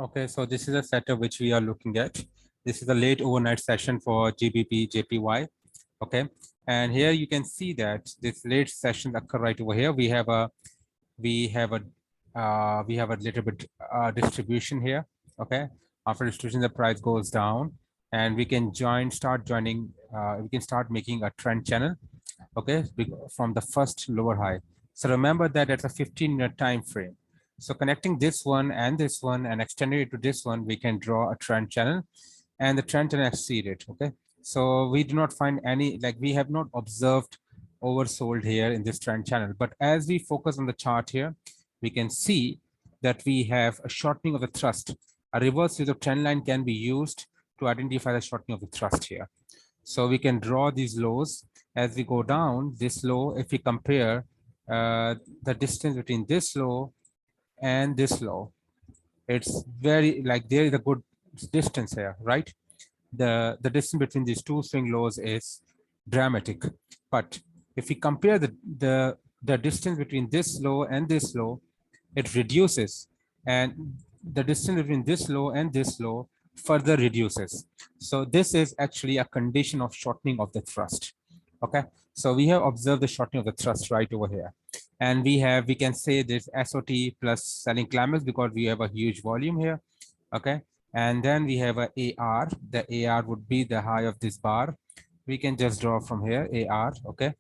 Okay, so this is a setup which we are looking at. This is a late overnight session for GBP, JPY. Okay, and here you can see that this late session occur right over here. We have a little bit distribution here. Okay, after distribution, the price goes down, and we can start joining. We can start making a trend channel. Okay, from the first lower high. So remember that it's a 15-minute time frame. So connecting this one and extending it to this one, we can draw a trend channel, and the trend channel exceeded. Okay, so we do not find any, like we have not observed oversold here in this trend channel. But as we focus on the chart here, we can see that we have a shortening of the thrust. A reverse series of trend line can be used to identify the shortening of the thrust here. So we can draw these lows as we go down. This low, if we compare the distance between this low and this low, it's very, like, there is a good distance here, right? The distance between these two swing lows is dramatic. But if we compare the distance between this low and this low, it reduces, and the distance between this low and this low further reduces. So this is actually a condition of shortening of the thrust. Okay, so we have observed the shortening of the thrust right over here, and we can say this SOT plus selling climax because we have a huge volume here. Okay, and then we have a AR. The AR would be the high of this bar. We can just draw from here AR. Okay,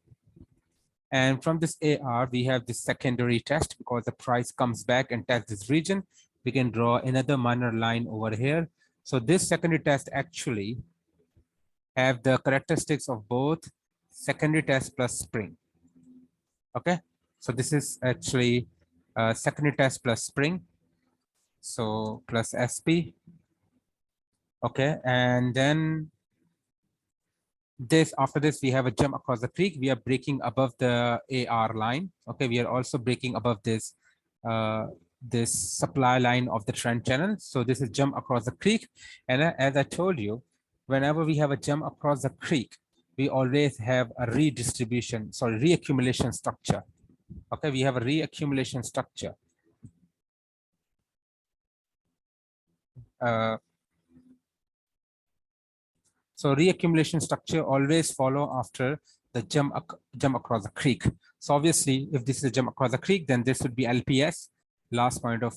and from this AR, we have this secondary test because the price comes back and tests this region. We can draw another minor line over here. So this secondary test actually have the characteristics of both secondary test plus spring. Okay, so this is actually secondary test plus spring. So plus SP. Okay, and then after this we have a jump across the creek. We are breaking above the AR line. Okay, we are also breaking above this this supply line of the trend channel. So this is jump across the creek, and as I told you, whenever we have a jump across the creek, we always have a reaccumulation structure. Okay, we have a reaccumulation structure. So reaccumulation structure always follow after the jump across the creek. So obviously, if this is a jump across the creek, then this would be LPS, last point of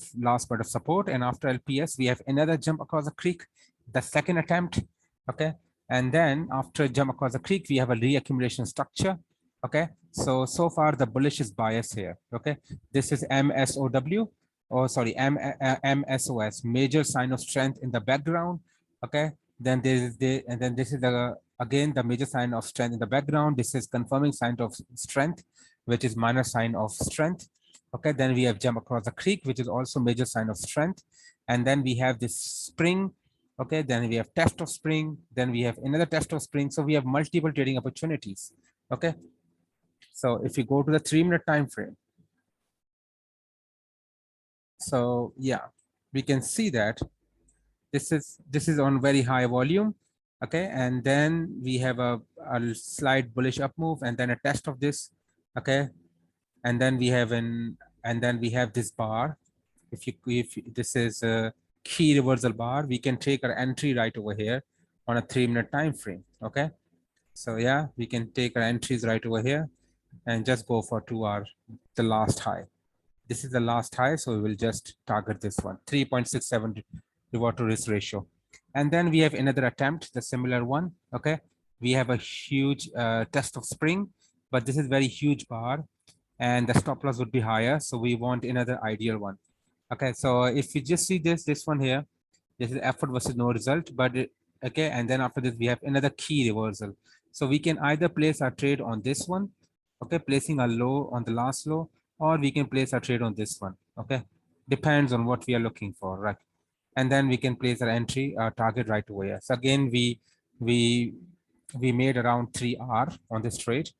support. And after LPS, we have another jump across the creek, the second attempt. Okay, and then after jump across the creek, we have a reaccumulation structure. Okay, so far the bullish is bias here. Okay, this is MSOW, or sorry, MSOS, major sign of strength in the background. Okay, then this is again the major sign of strength in the background. This is confirming sign of strength, which is minor sign of strength. Okay, then we have jump across the creek, which is also major sign of strength. And then we have this spring. Okay, then we have test of spring, then we have another test of spring. So we have multiple trading opportunities. Okay, so if you go to the 3-minute time frame, so yeah, we can see that this is on very high volume. Okay, and then we have a slight bullish up move, and then a test of this. Okay, and then we have this bar. If this is a key reversal bar, we can take our entry right over here on a 3-minute time frame. Okay, so yeah, we can take our entries right over here and just go for the last high. This is the last high, so we will just target this one, 3.67 reward to risk ratio. And then we have another attempt, the similar one. Okay, we have a huge test of spring, but this is very huge bar, and the stop loss would be higher, so we want another ideal one. Okay, so if you just see this one here, this is effort versus no result, but okay, and then after this we have another key reversal. So we can either place our trade on this one, okay, placing a low on the last low, or we can place our trade on this one. Okay, depends on what we are looking for, right? And then we can place our entry, our target right over here. So again, we made around 3R on this trade.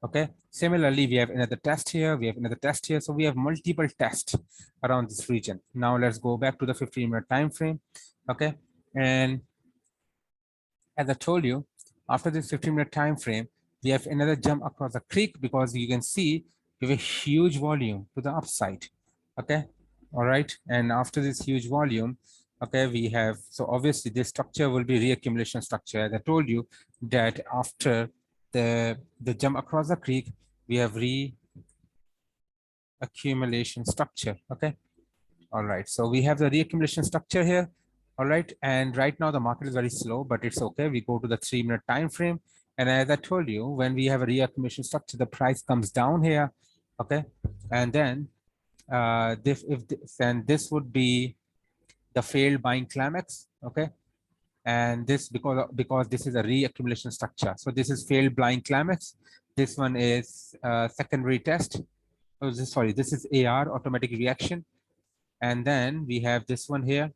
Okay, similarly, we have another test here, we have another test here. So we have multiple tests around this region. Now let's go back to the 15-minute time frame. Okay, and as I told you, after this 15-minute time frame, we have another jump across the creek because you can see we have a huge volume to the upside. Okay, all right, and after this huge volume, Okay, we have, so obviously this structure will be reaccumulation structure. As I told you that after the jump across the creek, we have reaccumulation structure. Okay. All right. So we have the reaccumulation structure here. All right. And right now the market is very slow, but it's okay. We go to the 3-minute time frame. And as I told you, when we have a reaccumulation structure, the price comes down here. Okay. And then this would be the failed buying climax. Okay. And this because this is a reaccumulation structure. So this is failed buying climax. This one is secondary test. Oh, this is AR, automatic reaction. And then we have this one here,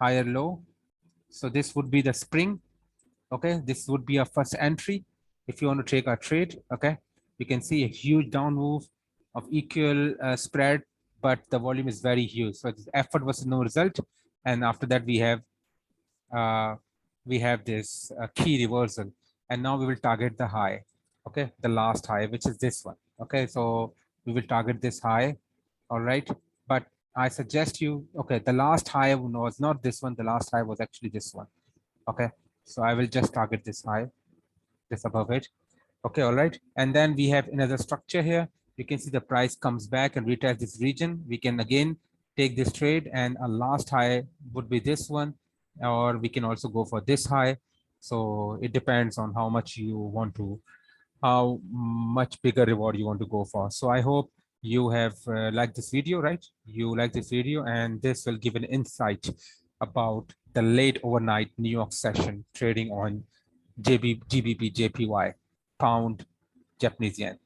higher low. So this would be the spring. Okay, this would be a first entry if you want to take a trade. Okay, you can see a huge down move of equal spread, but the volume is very huge. So it's effort was no result. And after that, uh, we have this key reversal, and now we will target the high. Okay, the last high, which is this one. Okay, so we will target this high. All right, but I suggest you, okay, the last high was not this one. The last high was actually this one. Okay, so I will just target this high, this above it. Okay, all right. And then we have another structure here. You can see the price comes back and retest this region. We can again take this trade, and a last high would be this one, or we can also go for this high. So it depends on how much you want to, how much bigger reward you want to go for. So I hope you have liked this video, right? You like this video, and this will give an insight about the late overnight New York session trading on GBP, JPY, pound, Japanese yen.